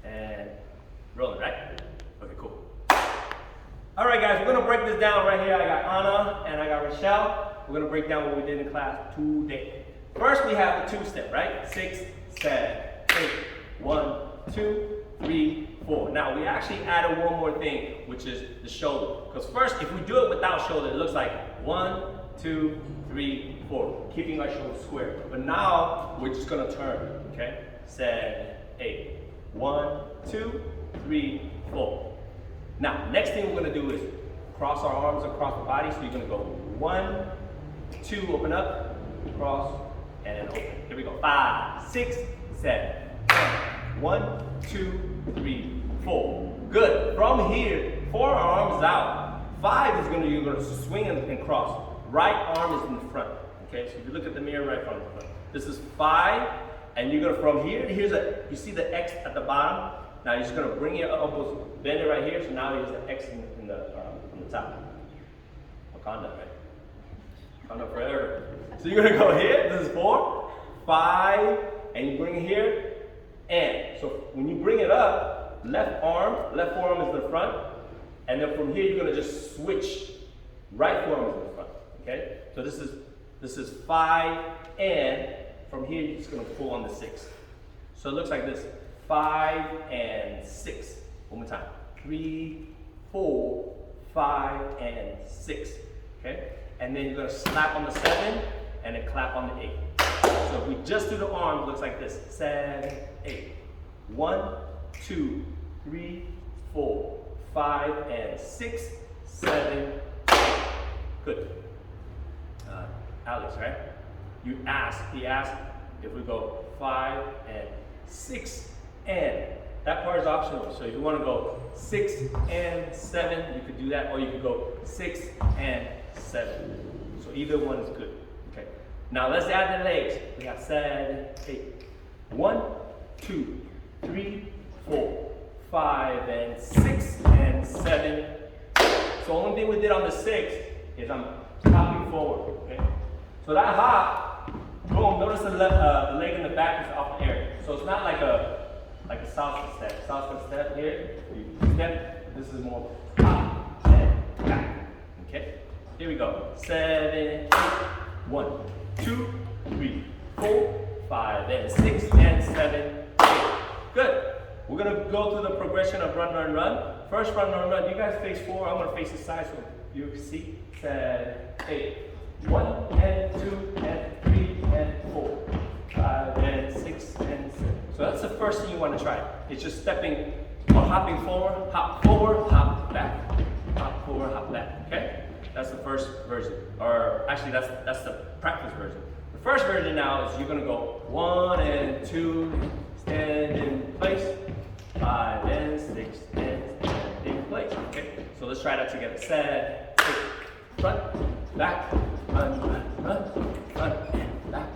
and rolling, right? Okay, cool. All right, guys, we're gonna break this down right here. I got Anna and I got Rochelle. We're gonna break down what we did in class today. First, we have the two-step, right? 6, 7, 8. 1, 2, 3, 4. Now, we actually added one more thing, which is the shoulder. Because first, if we do it without shoulder, it looks like 1, 2, 3, 4, keeping our shoulders square. But now, we're just gonna turn, okay? 7, 8. 1, 2, 3, 4. Now, next thing we're gonna do is cross our arms across the body. So you're gonna go 1, 2, open up, cross, and then open. Here we go. 5, 6, 7, 8. 1, 2, 3, 4. Good. From here, 4 arms out. 5 is you're gonna swing and cross. Right arm is in the front. Okay, so if you look at the mirror right from the front. This is 5, and you're gonna from here. You see the X at the bottom. Now you're just gonna bring your elbows, bend it right here. So now there's an X on the top. Wakanda, right? Wakanda forever. So you're gonna go here. This is 4, 5, and you bring it here. And so when you bring it up, left forearm is in the front, and then from here you're gonna just switch. Right forearm is in the front. Okay? So this is 5, and from here you're just gonna pull on the 6. So it looks like this: 5 and 6. One more time. 3, 4, 5, and 6. Okay? And then you're gonna slap on the 7 and then clap on the 8. So if we just do the arm, it looks like this: 7, 8. 1, 2, 3, 4, 5, and 6, 7, 8. Good. Alex, right? He asked if we go 5 and 6, and that part is optional. So if you want to go 6 and 7, you could do that, or you could go 6 and 7. So either one is good. Okay. Now let's add the legs. We have 7, 8. 1, 2, 3, 4, 5, and 6, and 7. So the only thing we did on the 6 is I'm hopping forward, okay? So that hop, boom, notice the leg in the back is off the air. So it's not like a salsa step. Salsa step here, you step, this is more hop and back, okay? Here we go. 7, 8. 1, 2, 3, 4, 5, and 6, and 7, 8. Good. We're gonna go through the progression of run, run, run. First run, run, run. You guys face forward. I'm gonna face the side so you can see. 7, 8. 1 and 2 and 3 and 4, 5 and 6 and 7. So that's the first thing you want to try. It's just stepping or hopping forward, hop back, hop forward, hop back. Okay? That's the first version. Or actually, that's the practice version. The first version now is you're gonna go 1 and 2, stand in place, 5 and 6, and stand in place. Okay? So let's try that together. 7, 8, front, back, run, and back.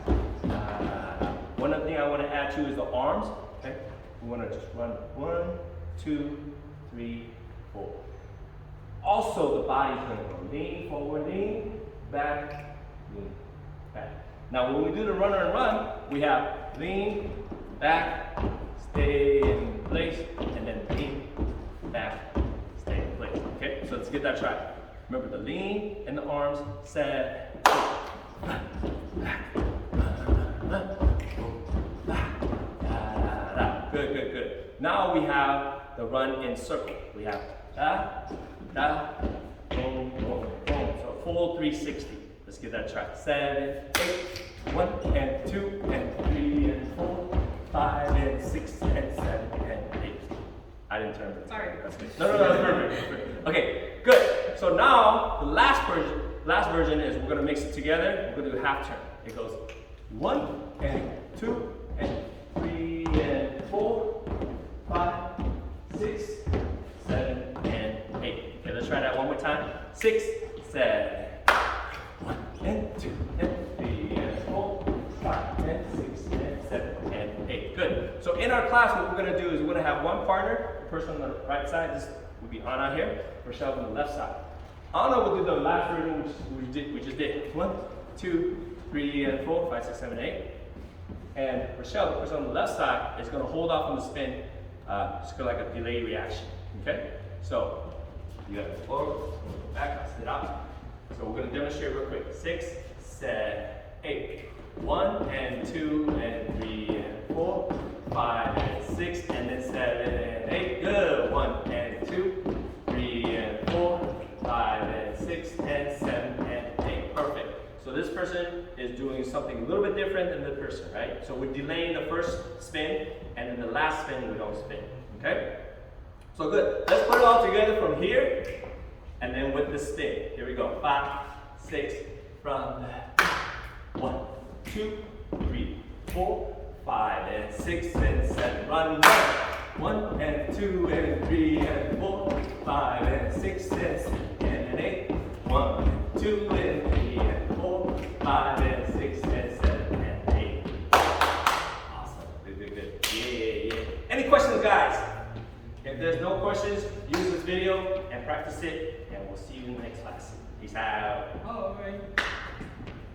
One other thing I want to add to is the arms. Okay? We want to just run 1, 2, 3, 4. Also, the body's going to go lean forward, lean back, lean back. Now, when we do the runner and run, we have lean back, stay in place, and then lean back, stay in place. Okay? So let's get that try. Remember the lean and the arms. 7, 8, Good, good, good. Now we have the run in circle. We have da, da, boom, boom, boom. So full 360. Let's get that try. 7, 8, 1 and 2 and 3 and 4, 5 and 6 and 7 and 8. I didn't turn it. Sorry. That's good. No, that's perfect. Okay, good. So now the last version is we're gonna mix it together. We're gonna do half turn. It goes 1 and 2 and 3 and 4, 5, 6, 7, and 8. Okay, let's try that one more time. 6, 7, 1 and 2 and 3 and 4, 5 and 6 and 7 and 8. Good. So in our class, what we're going to do is we're going to have one partner, the person on the right side. This will be Anna here. Rochelle on the left side. Anna will do the last version, which we just did. 1, 2, 3 and 4, 5, 6, 7, 8. And Rochelle, the person on the left side, is going to hold off on the spin Just like a delay reaction. Okay? So you got 4, go back, I'll sit up. So we're going to demonstrate real quick. 6, 7, 8. 1 and 2 and 3 and 4, 5 and 6, and then 7 and 8. Good. 1 and 2, 3 and 4, 5 and 6, and 7 and 8. Perfect. So this person is doing something a little bit different than the person, right? So we're delaying the first spin, and then the last spin we don't spin. Okay? So good. Let's put it all together from here, and then with the spin. Here we go. 5, 6, from the 1, 2, 3, 4, 5, and 6, and 7. Run, 1 and 2 and 3 and 4, 5 and 6 and 7 and 8. 1 and 2 and 3 and 4, 5 and 6 and 7 and 8. Awesome. Good, good, good. Yeah. Any questions, guys? If there's no questions, use this video and practice it, and we'll see you in the next class. Peace out. All right.